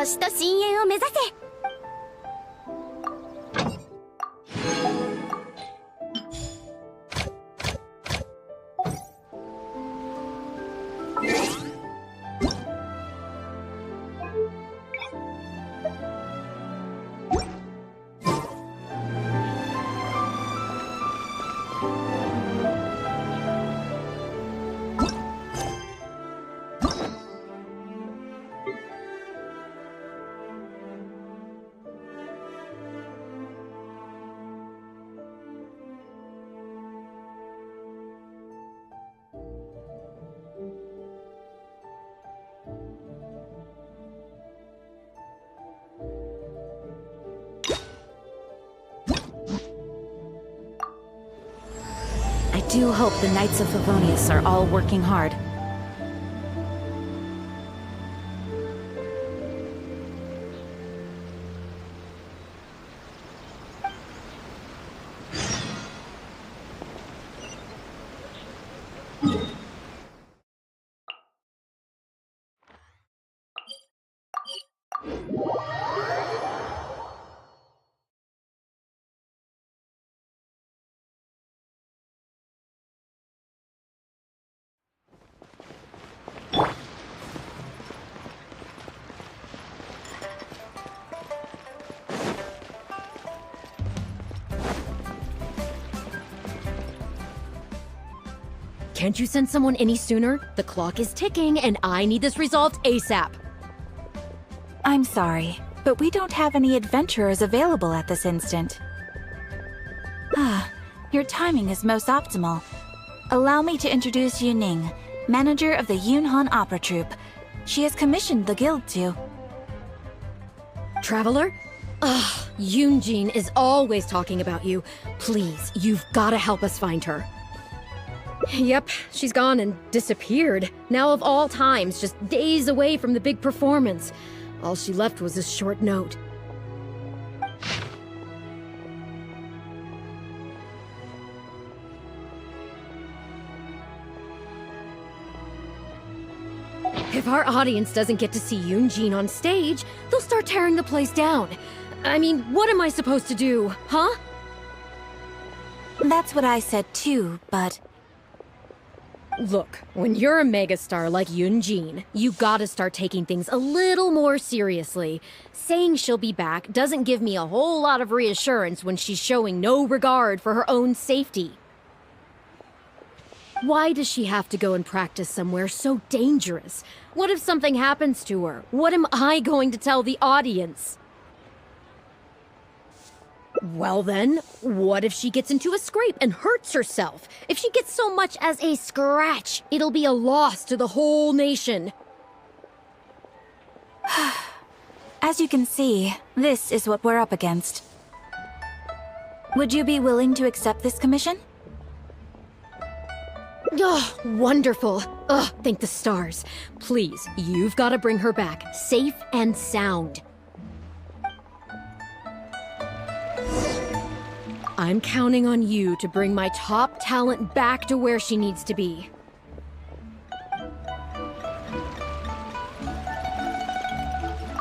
星と深淵を目指せ。I do hope the Knights of Favonius are all working hard. Can't you send someone any sooner? The clock is ticking, and I need this resolved ASAP. I'm sorry, but we don't have any adventurers available at this instant. Your timing is most optimal. Allow me to introduce Yuning, manager of the Yunhan Opera Troupe. She has commissioned the guild to... Traveler? Ugh, Yunjin is always talking about you. Please, you've gotta help us find her. Yep, she's gone and disappeared. Now of all times, just days away from the big performance. All she left was a short note. If our audience doesn't get to see Yunjin on stage, they'll start tearing the place down. I mean, what am I supposed to do, huh? That's what I said too, but... Look, when you're a megastar like Yunjin, you gotta start taking things a little more seriously. Saying she'll be back doesn't give me a whole lot of reassurance when she's showing no regard for her own safety. Why does she have to go and practice somewhere so dangerous? What if something happens to her? What am I going to tell the audience? Well then, what if she gets into a scrape and hurts herself? If she gets so much as a scratch, it'll be a loss to the whole nation. As you can see, this is what we're up against. Would you be willing to accept this commission? Oh, wonderful. Oh, thank the stars. Please, you've got to bring her back, safe and sound. I'm counting on you to bring my top talent back to where she needs to be.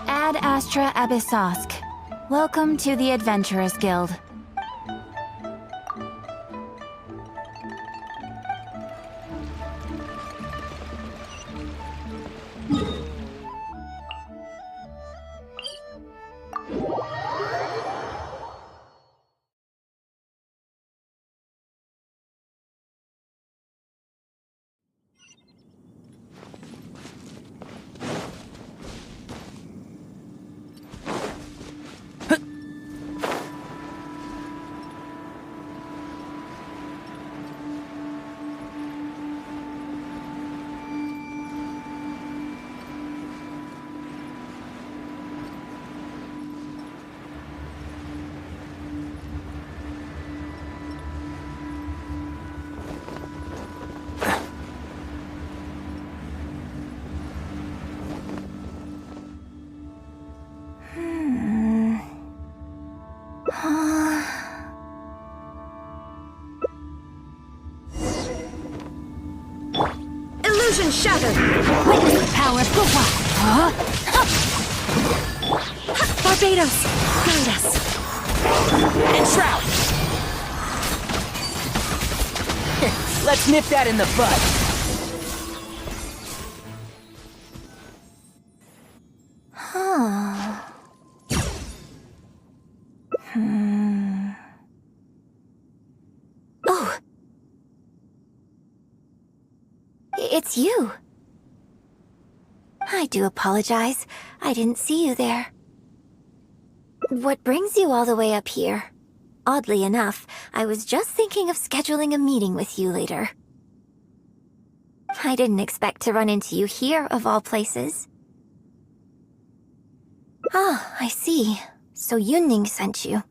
Ad Astra Abyssosk. Welcome to the Adventurers Guild. Illusion shattered! Witness the power of the wild! Vados, guide us. And Shroud! Let's nip that in the bud. Oh. It's you. I do apologize. I didn't see you there. What brings you all the way up here? Oddly enough, I was just thinking of scheduling a meeting with you later. I didn't expect to run into you here, of all places. Ah, I see. So Yunning sent you.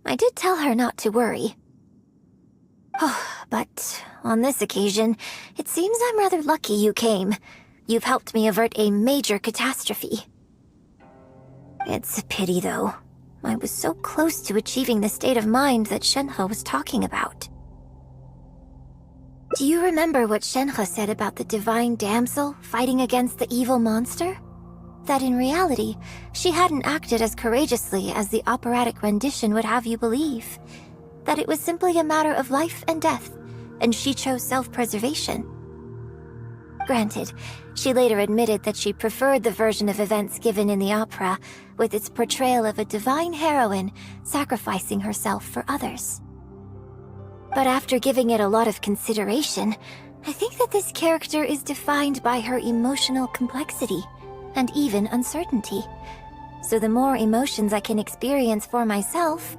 I did tell her not to worry. Oh, but on this occasion, it seems I'm rather lucky you came. You've helped me avert a major catastrophe. It's a pity, though. I was so close to achieving the state of mind that Shenhe was talking about. Do you remember what Shenhe said about the divine damsel fighting against the evil monster? That in reality, she hadn't acted as courageously as the operatic rendition would have you believe. That it was simply a matter of life and death, and she chose self-preservation. Granted, she later admitted that she preferred the version of events given in the opera, with its portrayal of a divine heroine sacrificing herself for others. But after giving it a lot of consideration, I think that this character is defined by her emotional complexity, and even uncertainty. So the more emotions I can experience for myself,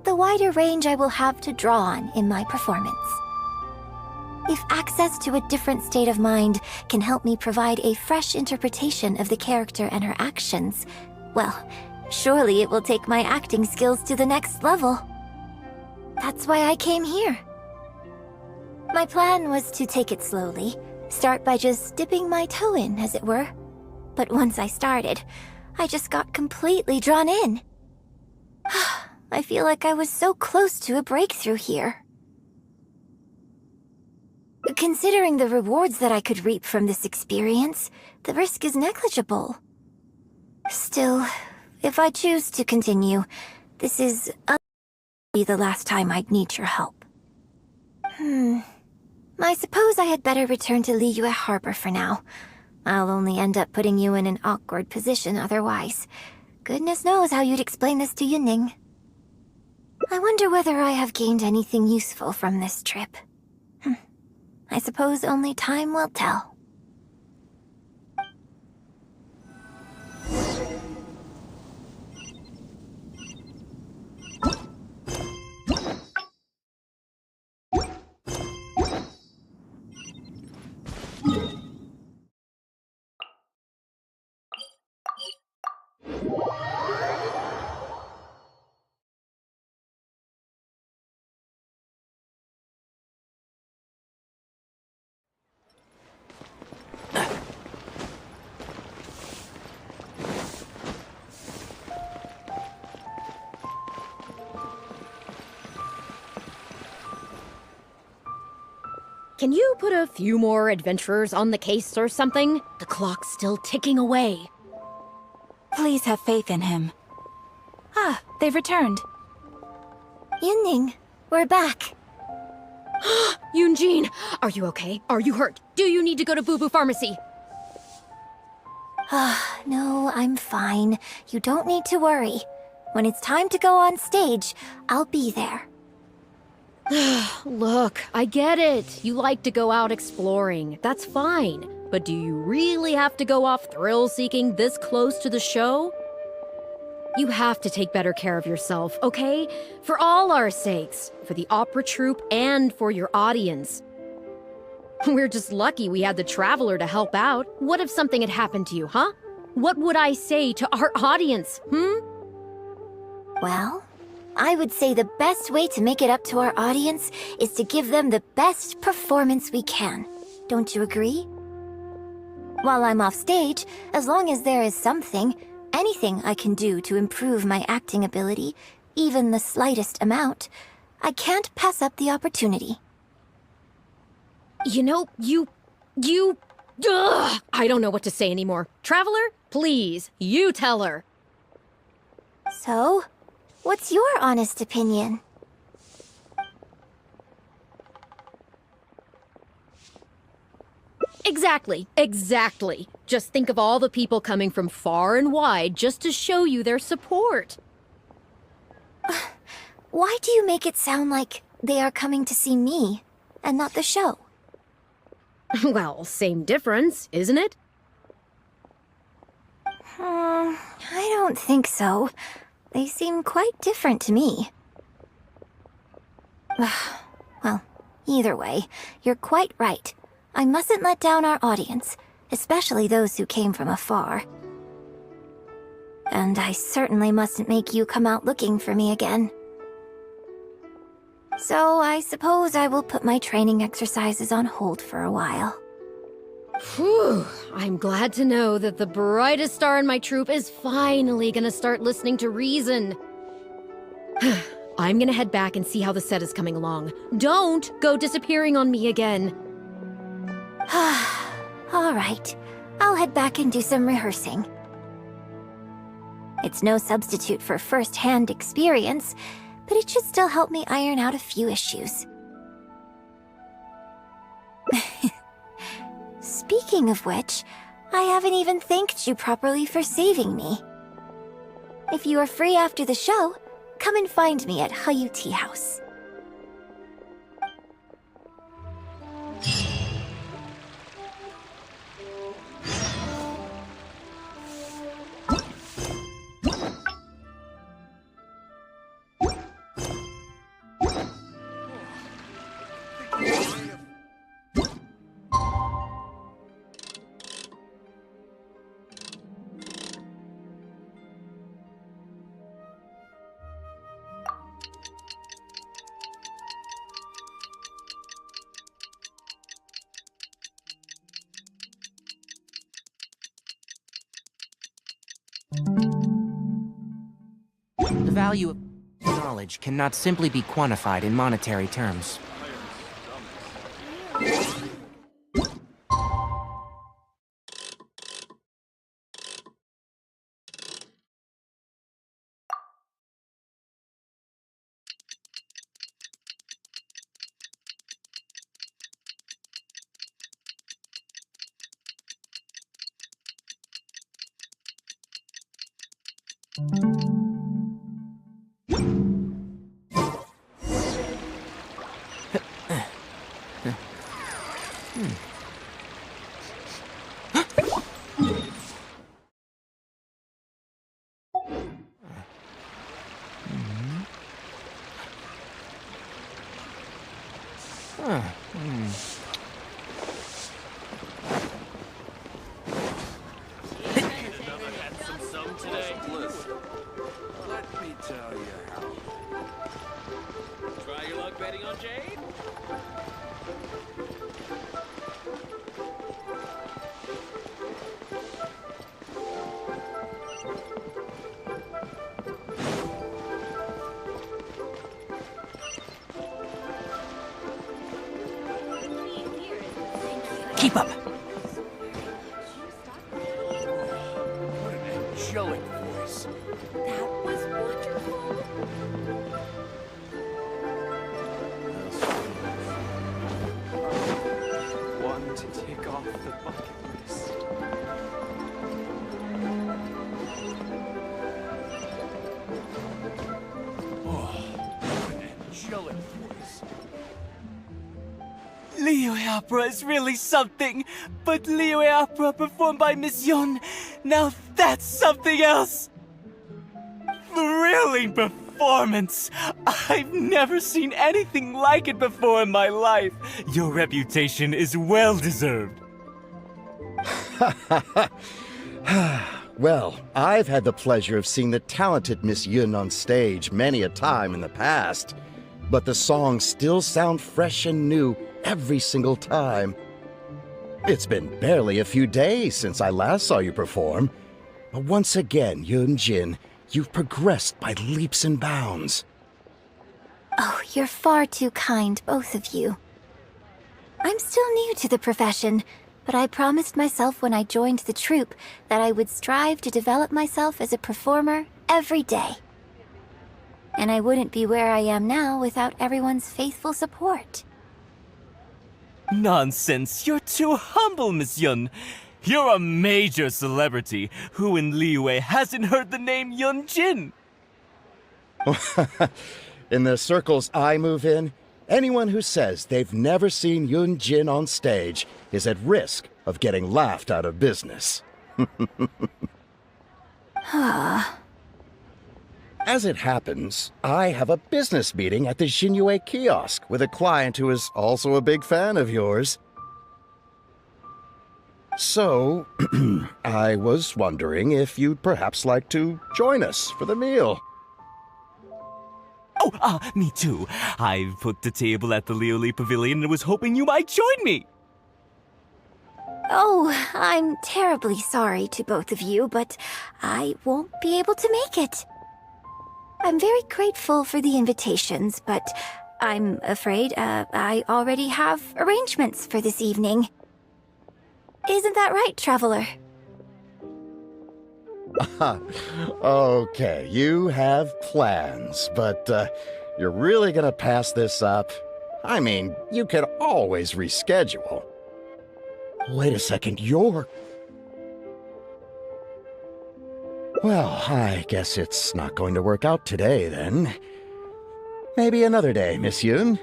the wider range I will have to draw on in my performance. If access to a different state of mind can help me provide a fresh interpretation of the character and her actions, well, surely it will take my acting skills to the next level. That's why I came here. My plan was to take it slowly, start by just dipping my toe in, as it were. But once I started, I just got completely drawn in. I feel like I was so close to a breakthrough here. Considering the rewards that I could reap from this experience, the risk is negligible. Still, if I choose to continue, this is be the last time I'd need your help. I suppose I had better return to Liyue Harbor for now. I'll only end up putting you in an awkward position otherwise. Goodness knows how you'd explain this to Yunning. I wonder whether I have gained anything useful from this trip. I suppose only time will tell. Can you put a few more adventurers on the case or something? The clock's still ticking away. Please have faith in him. Ah, they've returned. Yunning, we're back. Yunjin, are you okay? Are you hurt? Do you need to go to Boo Boo Pharmacy? No, I'm fine. You don't need to worry. When it's time to go on stage, I'll be there. Look, I get it. You like to go out exploring. That's fine. But do you really have to go off thrill-seeking this close to the show? You have to take better care of yourself, okay? For all our sakes. For the opera troupe and for your audience. We're just lucky we had the Traveler to help out. What if something had happened to you, huh? What would I say to our audience, Well, I would say the best way to make it up to our audience is to give them the best performance we can. Don't you agree? While I'm off stage, as long as there is something, anything I can do to improve my acting ability, even the slightest amount, I can't pass up the opportunity. You know, Ugh! I don't know what to say anymore. Traveler, please, you tell her. So, what's your honest opinion? Exactly. Just think of all the people coming from far and wide just to show you their support. Why do you make it sound like they are coming to see me, and not the show? Well, same difference, isn't it? I don't think so. They seem quite different to me. Well, either way, you're quite right. I mustn't let down our audience, especially those who came from afar. And I certainly mustn't make you come out looking for me again. So I suppose I will put my training exercises on hold for a while. Whew, I'm glad to know that the brightest star in my troop is finally gonna start listening to reason. I'm gonna head back and see how the set is coming along. Don't go disappearing on me again. All right, I'll head back and do some rehearsing. It's no substitute for first-hand experience, but it should still help me iron out a few issues. Speaking of which, I haven't even thanked you properly for saving me. If you are free after the show, come and find me at Hayu Tea House. The value of knowledge cannot simply be quantified in monetary terms. Let me tell you how. Try your luck betting on Jade? Keep up! What an angelic voice. That was wonderful. One to take off the bucket list. Oh, what an angelic voice. Leo Opera is really something, but Leo Opera performed by Miss Yun, now that's something else! Thrilling performance! I've never seen anything like it before in my life. Your reputation is well deserved. Well, I've had the pleasure of seeing the talented Miss Yun on stage many a time in the past, but the songs still sound fresh and new every single time. It's been barely a few days since I last saw you perform, but once again, YunJin, you've progressed by leaps and bounds. Oh, you're far too kind, both of you. I'm still new to the profession, but I promised myself when I joined the troupe that I would strive to develop myself as a performer every day. And I wouldn't be where I am now without everyone's faithful support. Nonsense, you're too humble, Miss Yun. You're a major celebrity. Who in Liyue hasn't heard the name YunJin? In the circles I move in, anyone who says they've never seen YunJin on stage is at risk of getting laughed out of business. As it happens, I have a business meeting at the Xinyu kiosk with a client who is also a big fan of yours. So, I was wondering if you'd perhaps like to join us for the meal. Oh, me too. I've booked a table at the Lioli Pavilion and was hoping you might join me. Oh, I'm terribly sorry to both of you, but I won't be able to make it. I'm very grateful for the invitations, but I'm afraid I already have arrangements for this evening. Isn't that right, Traveler? Okay, you have plans, but you're really gonna pass this up? I mean, you can always reschedule. Wait a second, you're... Well, I guess it's not going to work out today, then. Maybe another day, Miss Yun.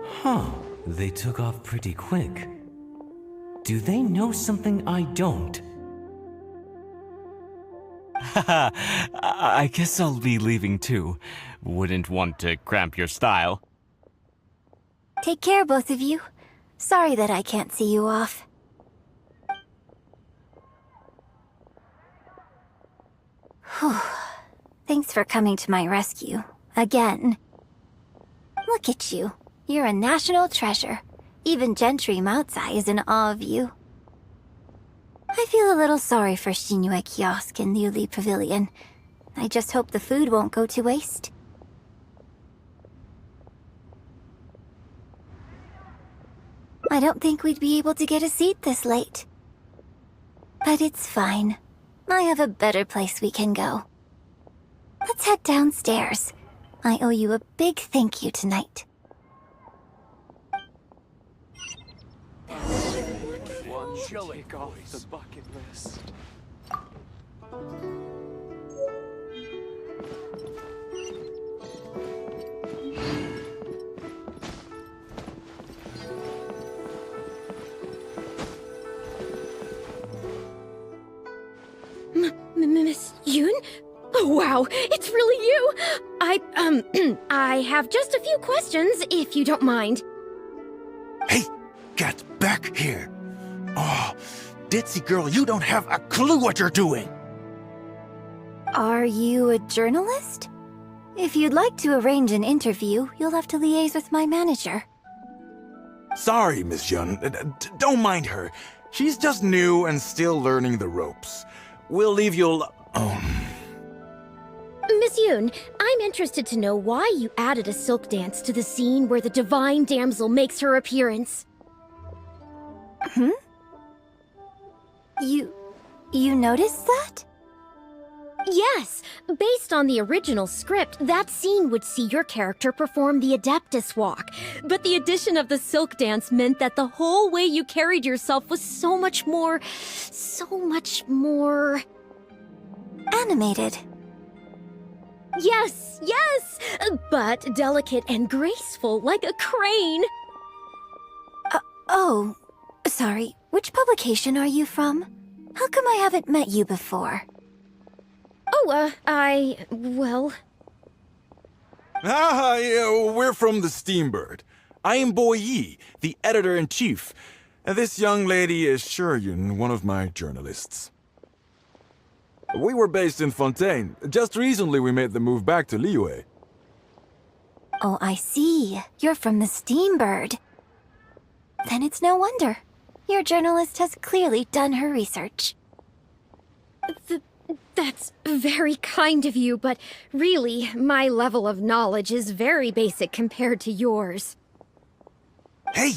Huh, they took off pretty quick. Do they know something I don't? Haha, I guess I'll be leaving too. Wouldn't want to cramp your style. Take care, both of you. Sorry that I can't see you off. Whew. Thanks for coming to my rescue. Again. Look at you. You're a national treasure. Even Gentry Maotsai is in awe of you. I feel a little sorry for Xinyu Kiosk and Liuli Pavilion. I just hope the food won't go to waste. I don't think we'd be able to get a seat this late. But it's fine. I have a better place we can go. Let's head downstairs. I owe you a big thank you tonight. Check off the bucket list. Miss Yun? Oh, wow, it's really you! I have just a few questions, if you don't mind. Hey, get back here! Oh, ditzy girl, you don't have a clue what you're doing! Are you a journalist? If you'd like to arrange an interview, you'll have to liaise with my manager. Sorry, Miss Yun. Don't mind her. She's just new and still learning the ropes. We'll leave you Miss Yun, I'm interested to know why you added a silk dance to the scene where the divine damsel makes her appearance. You noticed that? Yes, based on the original script, that scene would see your character perform the Adeptus Walk. But the addition of the silk dance meant that the whole way you carried yourself was so much more... Animated. Yes, but delicate and graceful like a crane. Oh, sorry. Which publication are you from? How come I haven't met you before? Well... yeah, we're from the Steambird. I am Boy Yi, the editor-in-chief. And this young lady is Shuryun, one of my journalists. We were based in Fontaine. Just recently we made the move back to Liyue. Oh, I see. You're from the Steambird. Then it's no wonder. Your journalist has clearly done her research. That's very kind of you, but really, my level of knowledge is very basic compared to yours. Hey,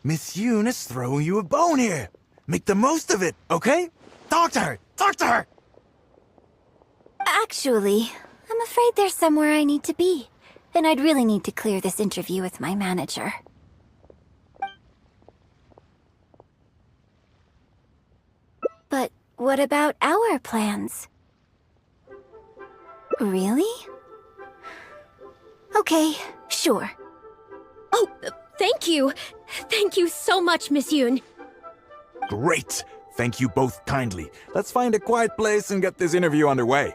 Miss Yun is throwing you a bone here. Make the most of it, okay? Talk to her! Talk to her! Actually, I'm afraid there's somewhere I need to be, and I'd really need to clear this interview with my manager. But what about our plans? Really? Okay, sure. Oh, thank you. Thank you so much, Miss Yoon. Great! Thank you both kindly. Let's find a quiet place and get this interview underway.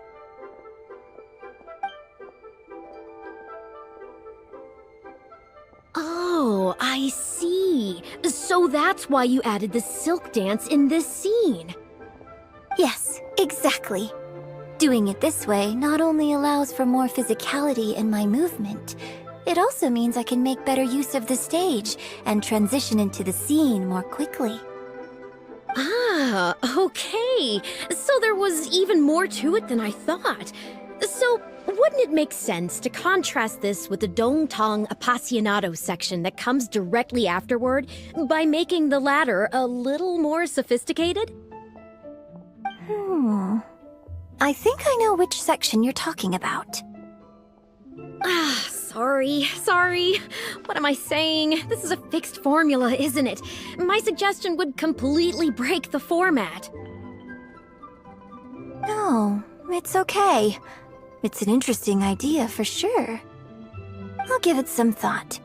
Oh, I see. So that's why you added the silk dance in this scene. Yes, exactly. Doing it this way not only allows for more physicality in my movement, it also means I can make better use of the stage and transition into the scene more quickly. Ah, okay. So there was even more to it than I thought. So, wouldn't it make sense to contrast this with the Dongtong Apasionado section that comes directly afterward by making the latter a little more sophisticated? I think I know which section you're talking about. Ah, sorry. What am I saying? This is a fixed formula, isn't it? My suggestion would completely break the format. No, it's okay. It's an interesting idea for sure. I'll give it some thought.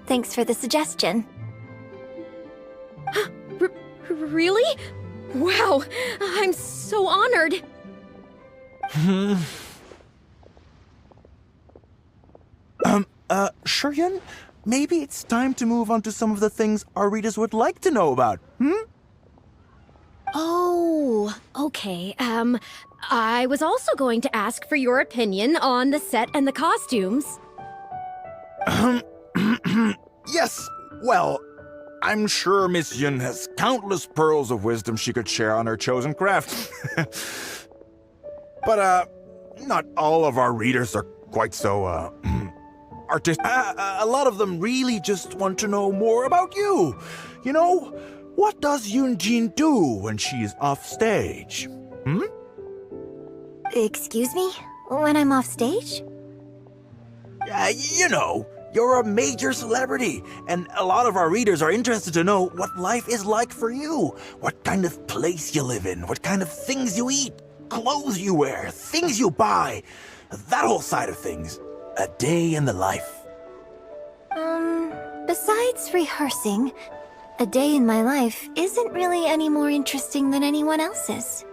Thanks for the suggestion. Really? Wow, I'm so honored. Shuryun, maybe it's time to move on to some of the things our readers would like to know about, Oh, okay. I was also going to ask for your opinion on the set and the costumes. Yes, well, I'm sure Miss Yun has countless pearls of wisdom she could share on her chosen craft. But, not all of our readers are quite so, artistic. A lot of them really just want to know more about you. You know, what does YunJin do when she is off stage? Excuse me? When I'm off stage? You know, you're a major celebrity, and a lot of our readers are interested to know what life is like for you. What kind of place you live in, what kind of things you eat, clothes you wear, things you buy. That whole side of things. A day in the life. Besides rehearsing, a day in my life isn't really any more interesting than anyone else's.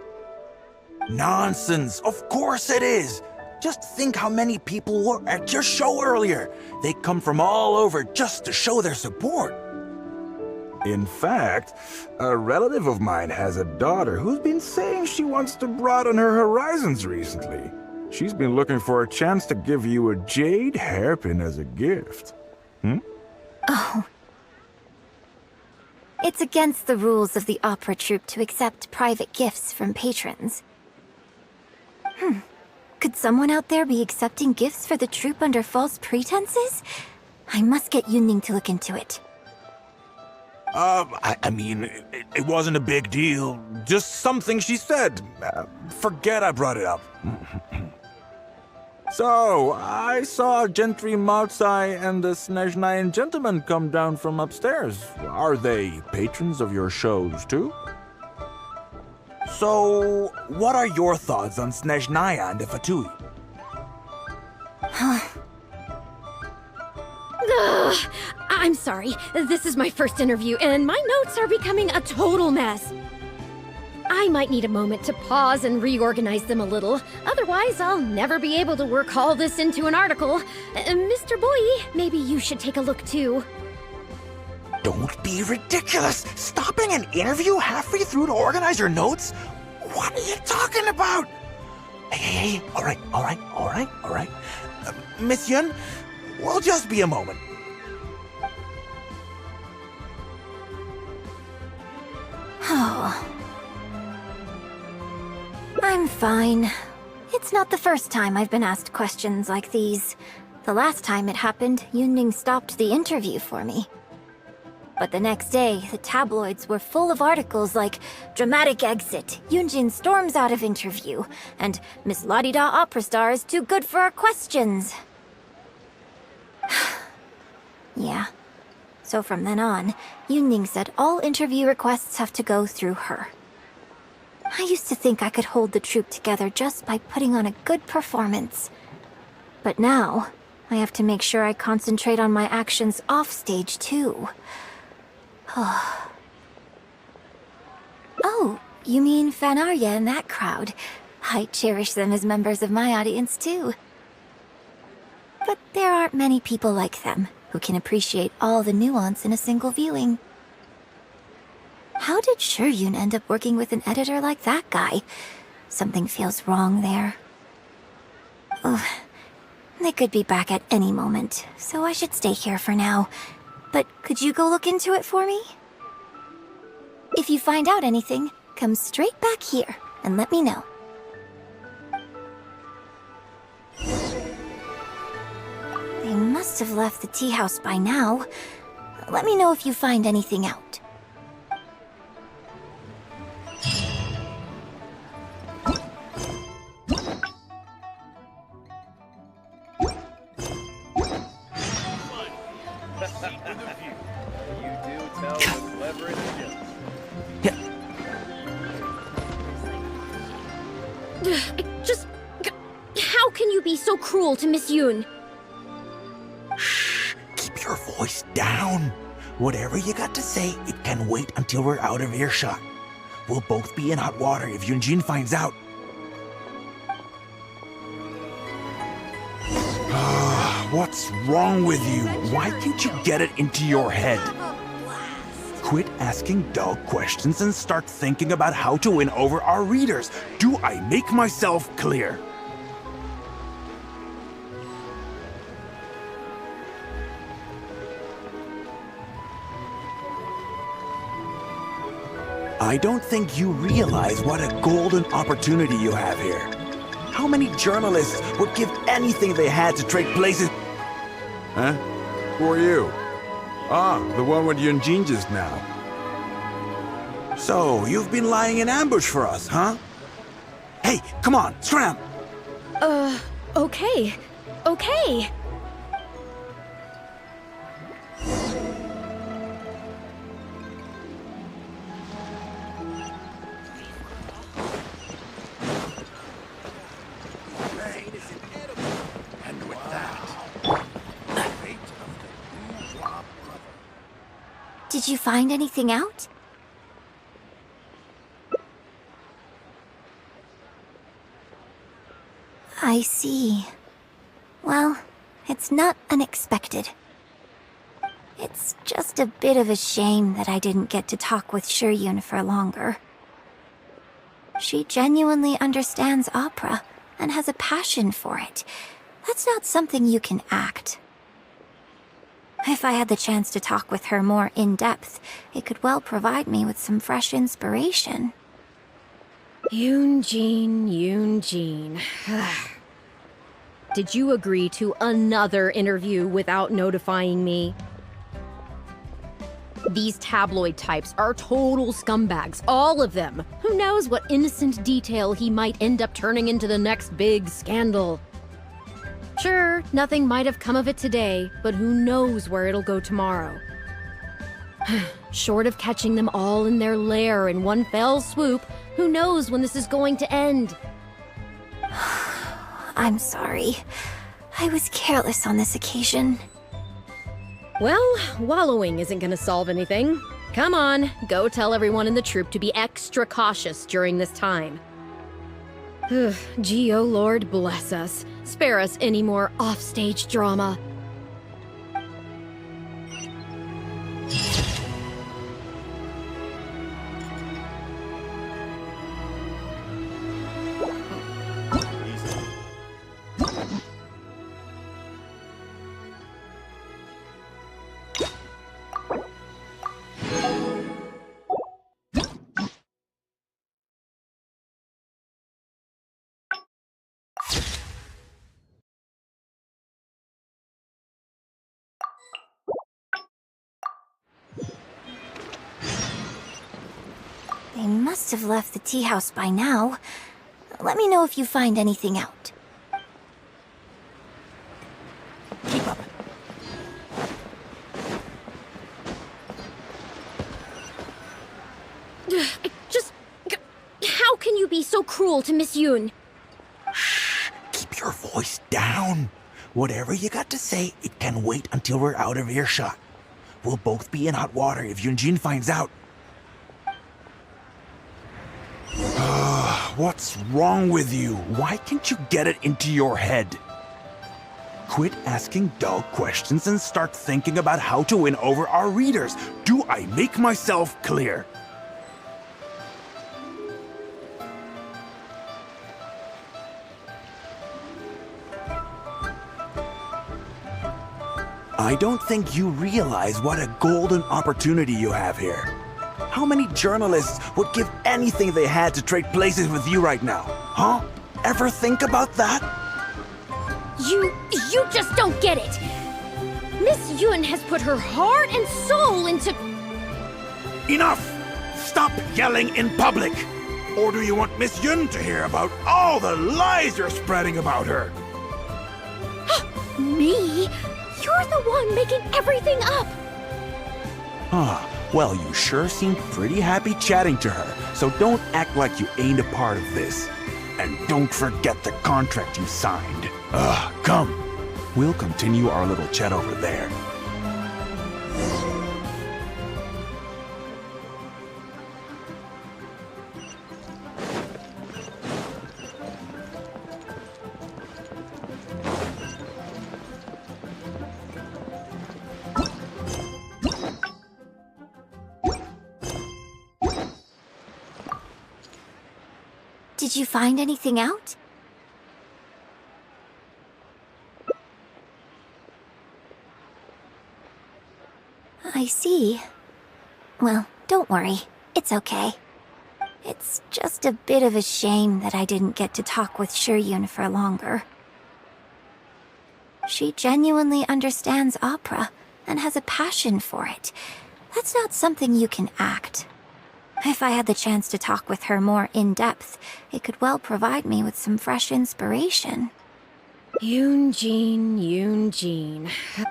Nonsense, of course it is. Just think how many people were at your show earlier. They come from all over just to show their support. In fact, a relative of mine has a daughter who's been saying she wants to broaden her horizons recently. She's been looking for a chance to give you a jade hairpin as a gift. Oh. It's against the rules of the opera troupe to accept private gifts from patrons. Could someone out there be accepting gifts for the troupe under false pretenses? I must get Yunning to look into it. I mean, it wasn't a big deal. Just something she said. Forget I brought it up. So, I saw Gentry Maotsai and the Snezhnayan gentleman come down from upstairs. Are they patrons of your shows, too? So, what are your thoughts on Snezhnaya and the Fatui? I'm sorry. This is my first interview, and my notes are becoming a total mess. I might need a moment to pause and reorganize them a little. Otherwise, I'll never be able to work all this into an article. Mr. Boyi, maybe you should take a look too. Don't be ridiculous! Stopping an interview halfway through to organize your notes? What are you talking about? Hey, all right. Miss Yun, we'll just be a moment. Oh. I'm fine. It's not the first time I've been asked questions like these. The last time it happened, Yunning stopped the interview for me. But the next day, the tabloids were full of articles like "Dramatic Exit, Yunjin storms out of interview," and "Miss La-di-da opera star is too good for our questions." Yeah. So from then on, Yunning said all interview requests have to go through her. I used to think I could hold the troupe together just by putting on a good performance. But now, I have to make sure I concentrate on my actions off stage too. Oh, you mean Fanarya and that crowd? I cherish them as members of my audience too. But there aren't many people like them who can appreciate all the nuance in a single viewing. How did Shiryun end up working with an editor like that guy? Something feels wrong there. Ugh. They could be back at any moment, so I should stay here for now. But could you go look into it for me? If you find out anything, come straight back here and let me know. They must have left the tea house by now. Let me know if you find anything out. How can you be so cruel to Miss Yoon? Shh, keep your voice down. Whatever you got to say, it can wait until we're out of earshot. We'll both be in hot water if Yunjin finds out. What's wrong with you? Why can't you get it into your head? Quit asking dull questions and start thinking about how to win over our readers. Do I make myself clear? I don't think you realize what a golden opportunity you have here. How many journalists would give anything they had to trade places? Huh? Who are you? Ah, the one with Yunjin just now. So, you've been lying in ambush for us, huh? Hey, come on, scram! Okay. Okay. Did you find anything out? I see. Well, it's not unexpected. It's just a bit of a shame that I didn't get to talk with Shiryun for longer. She genuinely understands opera and has a passion for it. That's not something you can act. If I had the chance to talk with her more in depth, it could well provide me with some fresh inspiration. Yunjin. Did you agree to another interview without notifying me? These tabloid types are total scumbags, all of them. Who knows what innocent detail he might end up turning into the next big scandal? Sure, nothing might have come of it today, but who knows where it'll go tomorrow. Short of catching them all in their lair in one fell swoop, who knows when this is going to end? I'm sorry. I was careless on this occasion. Well, wallowing isn't gonna solve anything. Come on, go tell everyone in the troupe to be extra cautious during this time. Gee, oh Lord, bless us. Spare us any more offstage drama. They must have left the tea house by now. Let me know if you find anything out. Keep up. How can you be so cruel to Miss Yun? Keep your voice down. Whatever you got to say, it can wait until we're out of earshot. We'll both be in hot water if Yunjin finds out. What's wrong with you? Why can't you get it into your head? Quit asking dull questions and start thinking about how to win over our readers. Do I make myself clear? I don't think you realize what a golden opportunity you have here. How many journalists would give anything they had to trade places with you right now? Huh? Ever think about that? You just don't get it. Miss Yun has put her heart and soul into... Enough! Stop yelling in public! Or do you want Miss Yun to hear about all the lies you're spreading about her? Me? You're the one making everything up! Well, you sure seem pretty happy chatting to her, so don't act like you ain't a part of this. And don't forget the contract you signed. Come. We'll continue our little chat over there. Did you find anything out? I see. Well, don't worry. It's okay. It's just a bit of a shame that I didn't get to talk with Shiyun for longer. She genuinely understands opera and has a passion for it. That's not something you can act. If I had the chance to talk with her more in depth, it could well provide me with some fresh inspiration. Yunjin.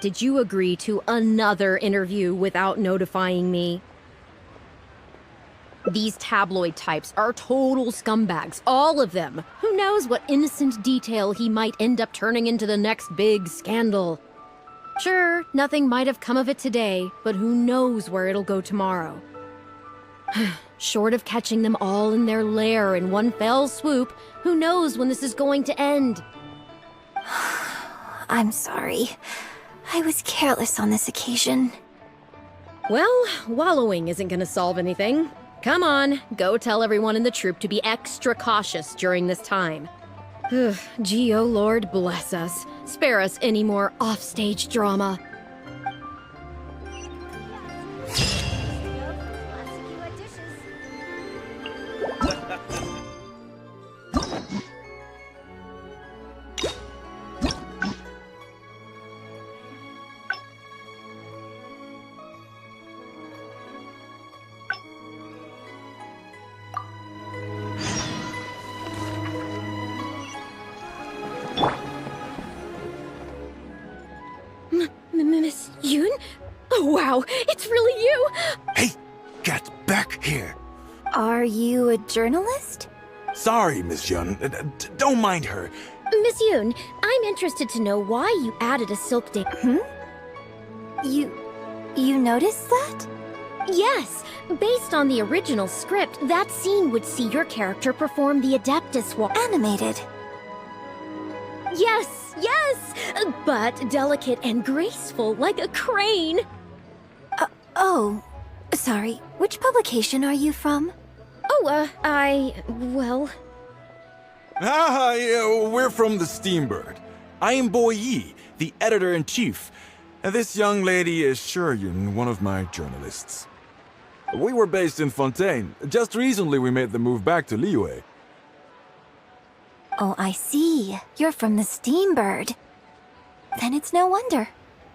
Did you agree to another interview without notifying me? These tabloid types are total scumbags, all of them. Who knows what innocent detail he might end up turning into the next big scandal. Sure, nothing might have come of it today, but who knows where it'll go tomorrow. Short of catching them all in their lair in one fell swoop, who knows when this is going to end? I'm sorry. I was careless on this occasion. Well, wallowing isn't gonna solve anything. Come on, go tell everyone in the troop to be extra cautious during this time. Gee, oh Lord, bless us. Spare us any more offstage drama. Miss Yun? Oh wow, it's really you! Hey, get back here. Are you a journalist? Sorry, Miss Yun. Don't mind her. Miss Yun, I'm interested to know why you added a silk day. You noticed that? Yes, based on the original script, that scene would see your character perform the Adeptus walk. Animated. Yes, but delicate and graceful like a crane. Oh, sorry. Which publication are you from? Oh, We're from the Steambird. I am Boy Yi, the editor-in-chief. And this young lady is Shiyun, one of my journalists. We were based in Fontaine. Just recently we made the move back to Liyue. Oh, I see. You're from the Steambird. Then it's no wonder.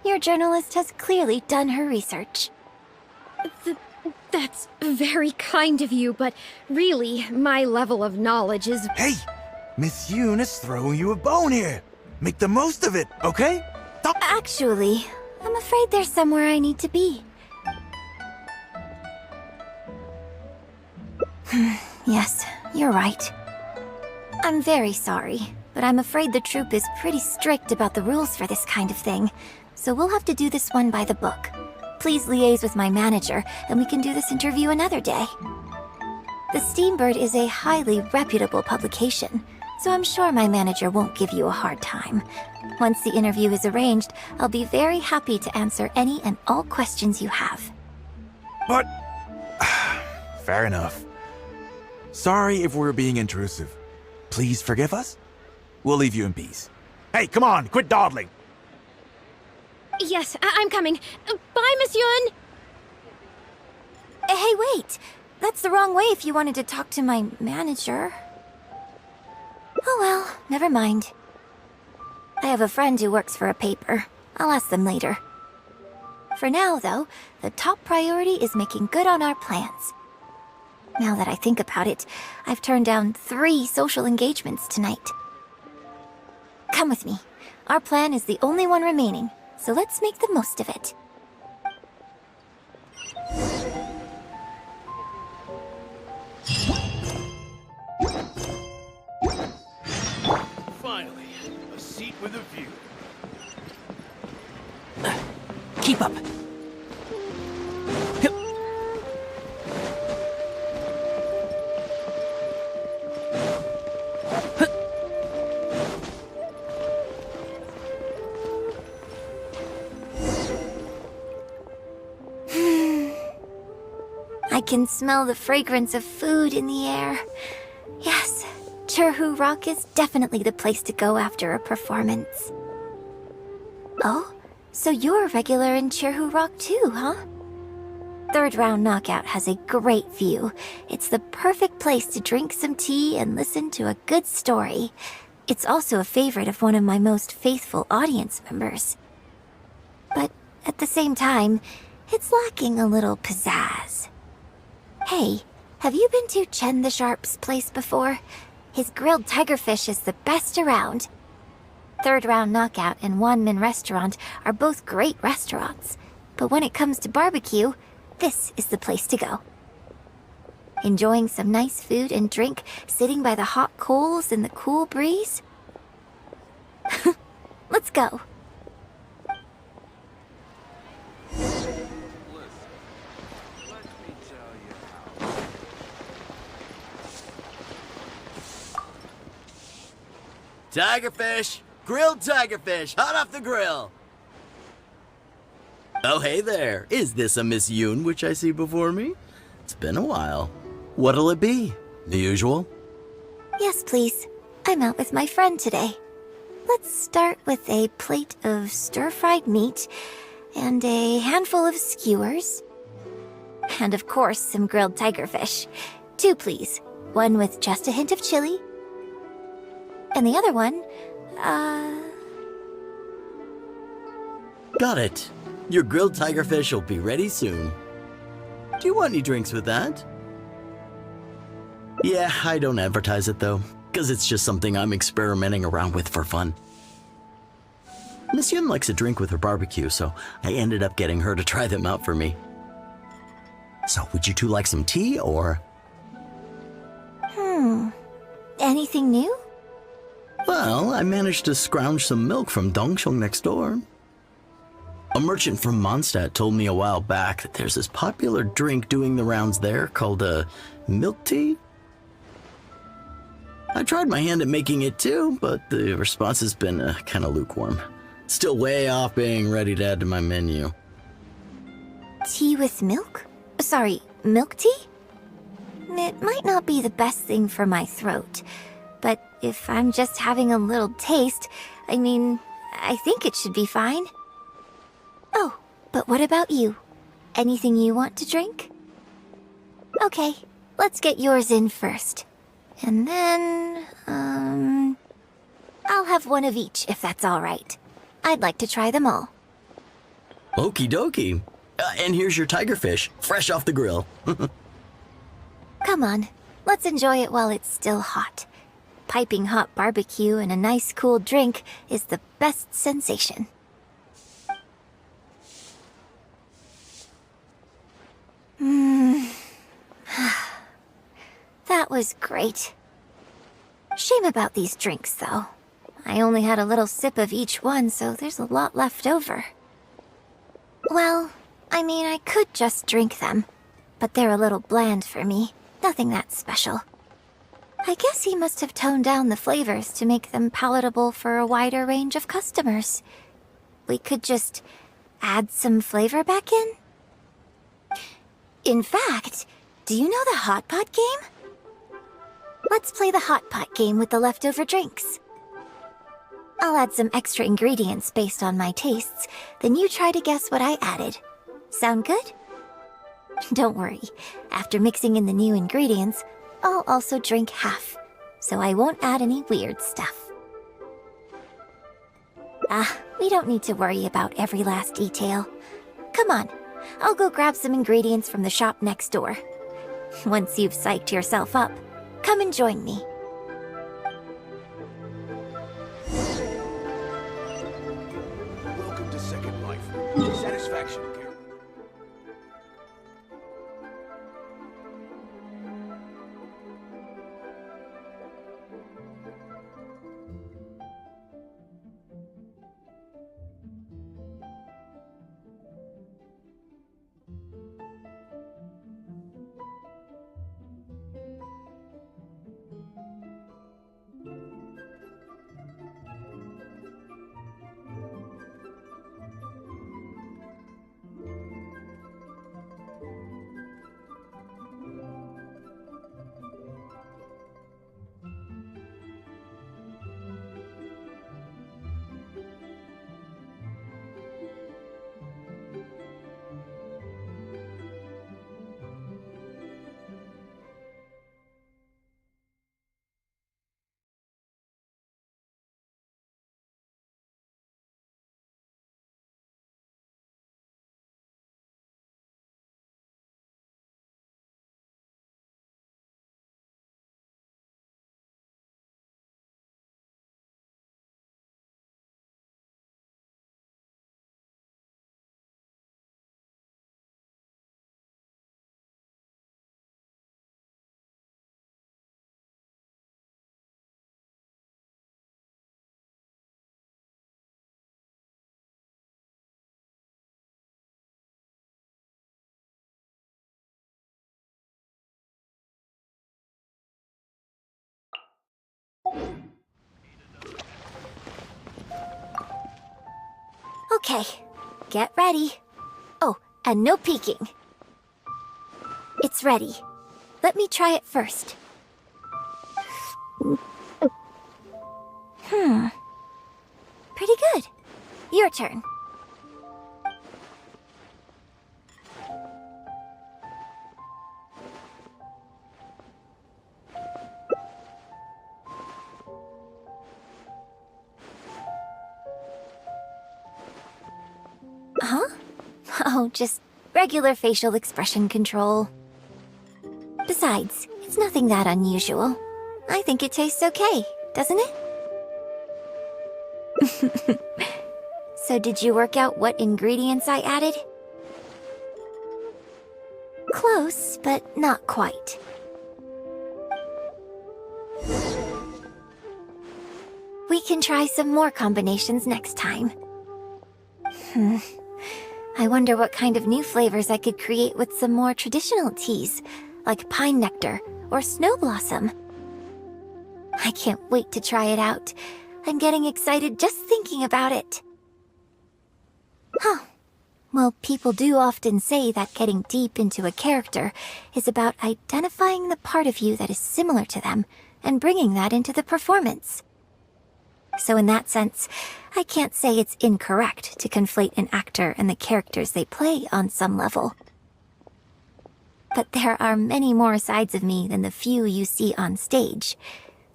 Your journalist has clearly done her research. That's very kind of you, but really, my level of knowledge is... Hey! Miss Yoon is throwing you a bone here. Make the most of it, okay? Actually, I'm afraid there's somewhere I need to be. Yes, you're right. I'm very sorry, but I'm afraid the troop is pretty strict about the rules for this kind of thing, so we'll have to do this one by the book. Please liaise with my manager, and we can do this interview another day. The Steambird is a highly reputable publication, so I'm sure my manager won't give you a hard time. Once the interview is arranged, I'll be very happy to answer any and all questions you have. But... fair enough. Sorry if we're being intrusive. Please forgive us. We'll leave you in peace. Hey, come on, quit dawdling. Yes, I'm coming. Bye, Miss Yun! Hey, wait! That's the wrong way if you wanted to talk to my manager. Oh well, never mind. I have a friend who works for a paper. I'll ask them later. For now, though, the top priority is making good on our plans. Now that I think about it, I've turned down 3 social engagements tonight. Come with me. Our plan is the only one remaining, so let's make the most of it. Finally, a seat with a view. Keep up. I can smell the fragrance of food in the air. Yes, Churhu Rock is definitely the place to go after a performance. Oh, so you're a regular in Churhu Rock too, huh? Third Round Knockout has a great view. It's the perfect place to drink some tea and listen to a good story. It's also a favorite of one of my most faithful audience members. But at the same time, it's lacking a little pizzazz. Hey, have you been to Chen the Sharp's place before? His grilled tigerfish is the best around. Third Round Knockout and Wanmin Restaurant are both great restaurants, but when it comes to barbecue, this is the place to go. Enjoying some nice food and drink, sitting by the hot coals in the cool breeze? Let's go. Tigerfish! Grilled tigerfish, hot off the grill! Oh, hey there. Is this a Miss Yoon which I see before me? It's been a while. What'll it be? The usual? Yes, please. I'm out with my friend today. Let's start with a plate of stir-fried meat and a handful of skewers. And of course, some grilled tigerfish. 2, please. One with just a hint of chili. And the other one, Got it. Your grilled tigerfish will be ready soon. Do you want any drinks with that? Yeah, I don't advertise it though, because it's just something I'm experimenting around with for fun. Miss Yun likes a drink with her barbecue, so I ended up getting her to try them out for me. So, would you two like some tea, or? Anything new? Well, I managed to scrounge some milk from Dongsheng next door. A merchant from Mondstadt told me a while back that there's this popular drink doing the rounds there called milk tea. I tried my hand at making it too, but the response has been kind of lukewarm. Still way off being ready to add to my menu. Tea with milk? Sorry, milk tea? It might not be the best thing for my throat, but if I'm just having a little taste, I mean, I think it should be fine. Oh, but what about you? Anything you want to drink? Okay, let's get yours in first. And then, I'll have one of each if that's all right. I'd like to try them all. Okie dokie. And here's your tigerfish, fresh off the grill. Come on, let's enjoy it while it's still hot. Piping hot barbecue and a nice cool drink is the best sensation. That was great. Shame about these drinks, though. I only had a little sip of each one, so there's a lot left over. Well, I mean, I could just drink them, but they're a little bland for me. Nothing that special. I guess he must have toned down the flavors to make them palatable for a wider range of customers. We could just add some flavor back in? In fact, do you know the hot pot game? Let's play the hot pot game with the leftover drinks. I'll add some extra ingredients based on my tastes, then you try to guess what I added. Sound good? Don't worry, after mixing in the new ingredients, I'll also drink half, so I won't add any weird stuff. We don't need to worry about every last detail. Come on, I'll go grab some ingredients from the shop next door. Once you've psyched yourself up, come and join me. Welcome to Second Life. Satisfaction, Keanggungan. Okay, get ready. Oh, and no peeking. It's ready. Let me try it first. Pretty good. Your turn. Huh? Oh, just regular facial expression control. Besides, it's nothing that unusual. I think it tastes okay, doesn't it? So did you work out what ingredients I added? Close, but not quite. We can try some more combinations next time. I wonder what kind of new flavors I could create with some more traditional teas, like pine nectar or snow blossom. I can't wait to try it out. I'm getting excited just thinking about it. Huh. Well, people do often say that getting deep into a character is about identifying the part of you that is similar to them and bringing that into the performance. So in that sense, I can't say it's incorrect to conflate an actor and the characters they play on some level. But there are many more sides of me than the few you see on stage.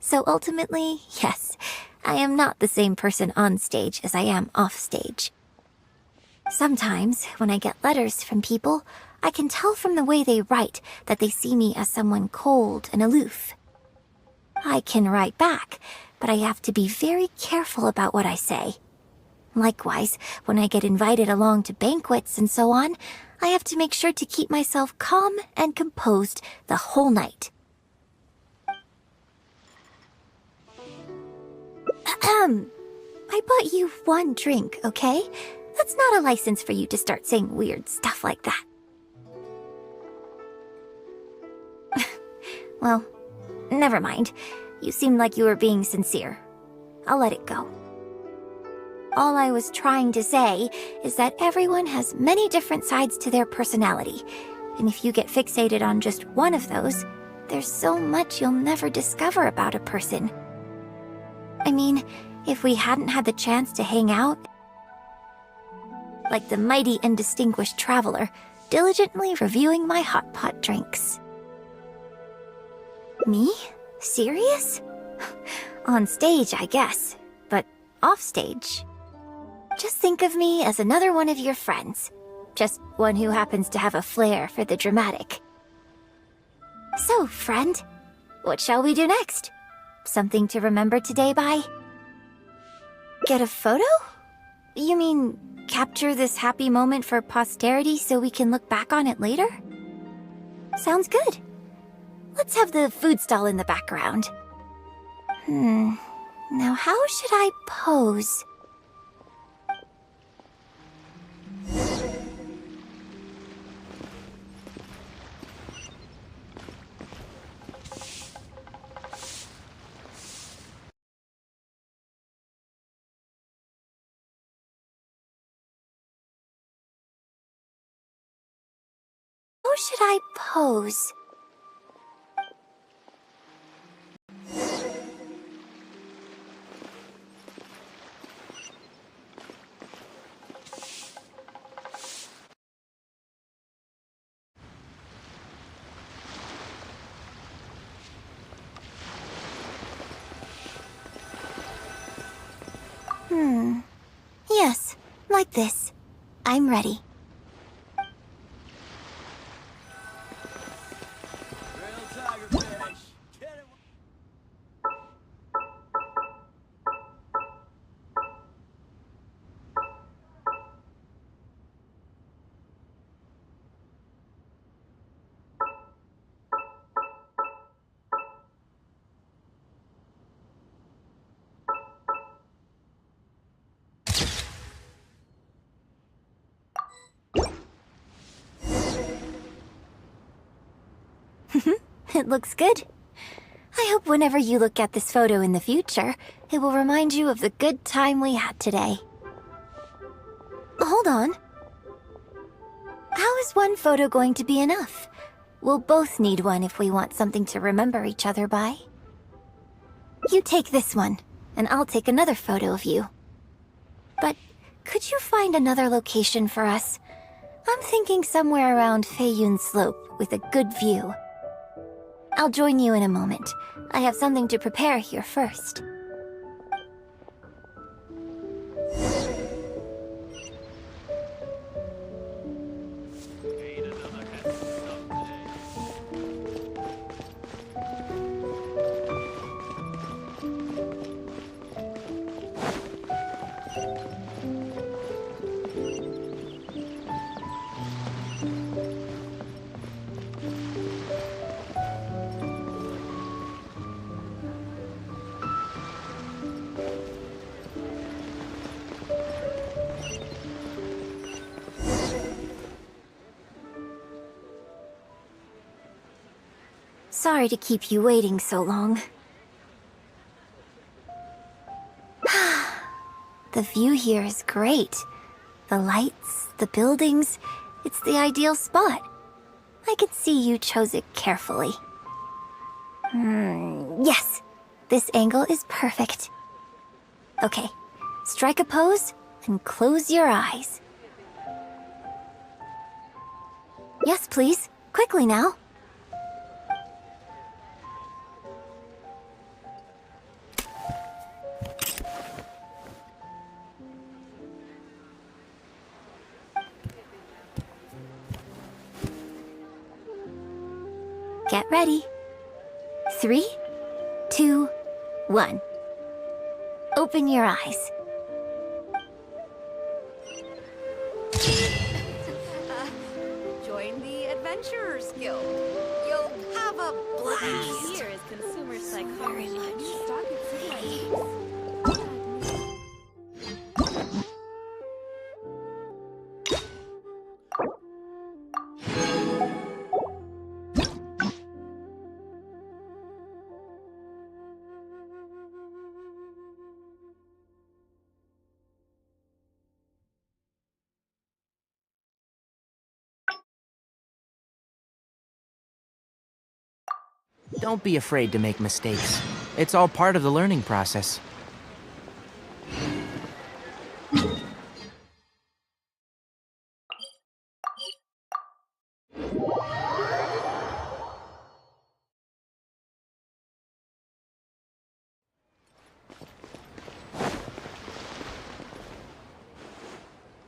So ultimately, yes, I am not the same person on stage as I am off stage. Sometimes, when I get letters from people, I can tell from the way they write that they see me as someone cold and aloof. I can write back, but I have to be very careful about what I say. Likewise, when I get invited along to banquets and so on, I have to make sure to keep myself calm and composed the whole night. I bought you one drink, okay? That's not a license for you to start saying weird stuff like that. Well, never mind. You seemed like you were being sincere. I'll let it go. All I was trying to say is that everyone has many different sides to their personality, and if you get fixated on just one of those, there's so much you'll never discover about a person. I mean, if we hadn't had the chance to hang out, like the mighty and distinguished traveler, diligently reviewing my hot pot drinks. Me? Serious? On stage, I guess, but off stage. Just think of me as another one of your friends. Just one who happens to have a flair for the dramatic. So, friend, what shall we do next? Something to remember today by? Get a photo? You mean capture this happy moment for posterity so we can look back on it later? Sounds good. Let's have the food stall in the background. Now how should I pose? How should I pose? Yes, like this. I'm ready. It looks good. I hope whenever you look at this photo in the future, it will remind you of the good time we had today. Hold on. How is one photo going to be enough? We'll both need one if we want something to remember each other by. You take this one, and I'll take another photo of you. But could you find another location for us? I'm thinking somewhere around Feiyun Slope with a good view. I'll join you in a moment. I have something to prepare here first. Sorry to keep you waiting so long. The view here is great. The lights, the buildings, it's the ideal spot. I can see you chose it carefully. Yes, this angle is perfect. Okay, strike a pose and close your eyes. Yes, please. Quickly now. Get ready. 3, 2, 1. Open your eyes. Join the Adventurers Guild. You'll have a blast. Here is consumer psychology. Stock at Don't be afraid to make mistakes. It's all part of the learning process.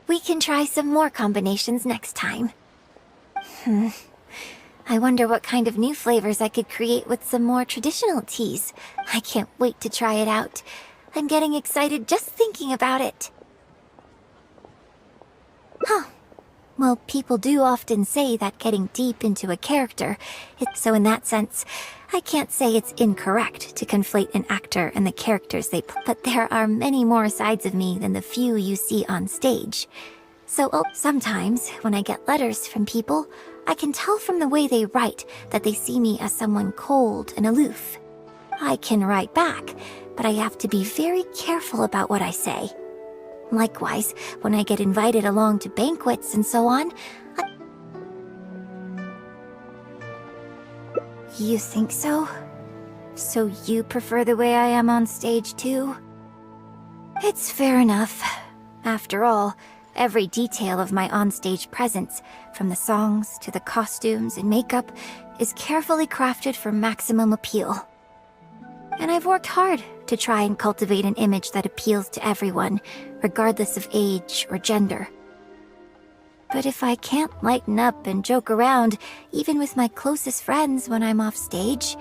We can try some more combinations next time. I wonder what kind of new flavors I could create with some more traditional teas. I can't wait to try it out. I'm getting excited just thinking about it. Huh. Well, people do often say that getting deep into a character, so in that sense, I can't say it's incorrect to conflate an actor and the characters they play, but there are many more sides of me than the few you see on stage. So sometimes, when I get letters from people, I can tell from the way they write that they see me as someone cold and aloof. I can write back, but I have to be very careful about what I say. Likewise, when I get invited along to banquets and so on, You think so? So you prefer the way I am on stage too? It's fair enough. After all, every detail of my onstage presence, from the songs to the costumes and makeup, is carefully crafted for maximum appeal. And I've worked hard to try and cultivate an image that appeals to everyone, regardless of age or gender. But if I can't lighten up and joke around, even with my closest friends when I'm off stage,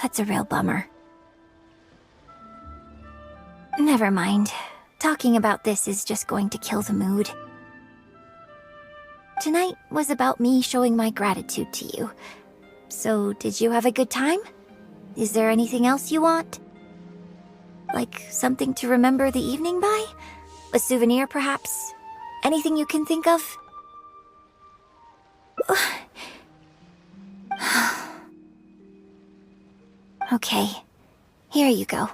that's a real bummer. Never mind. Talking about this is just going to kill the mood. Tonight was about me showing my gratitude to you. So, did you have a good time? Is there anything else you want? Like something to remember the evening by? A souvenir, perhaps? Anything you can think of? Okay, here you go.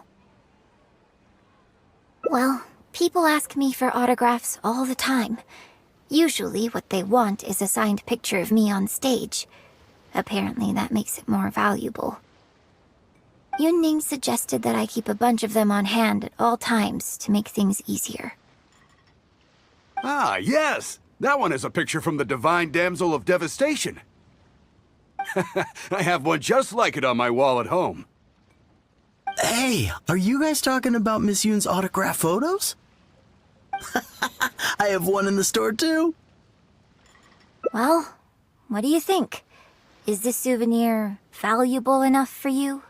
Well, people ask me for autographs all the time. Usually what they want is a signed picture of me on stage. Apparently that makes it more valuable. Yunning suggested that I keep a bunch of them on hand at all times to make things easier. Ah, yes! That one is a picture from the Divine Damsel of Devastation. I have one just like it on my wall at home. Hey, are you guys talking about Miss Yoon's autograph photos? I have one in the store too. Well, what do you think? Is this souvenir valuable enough for you?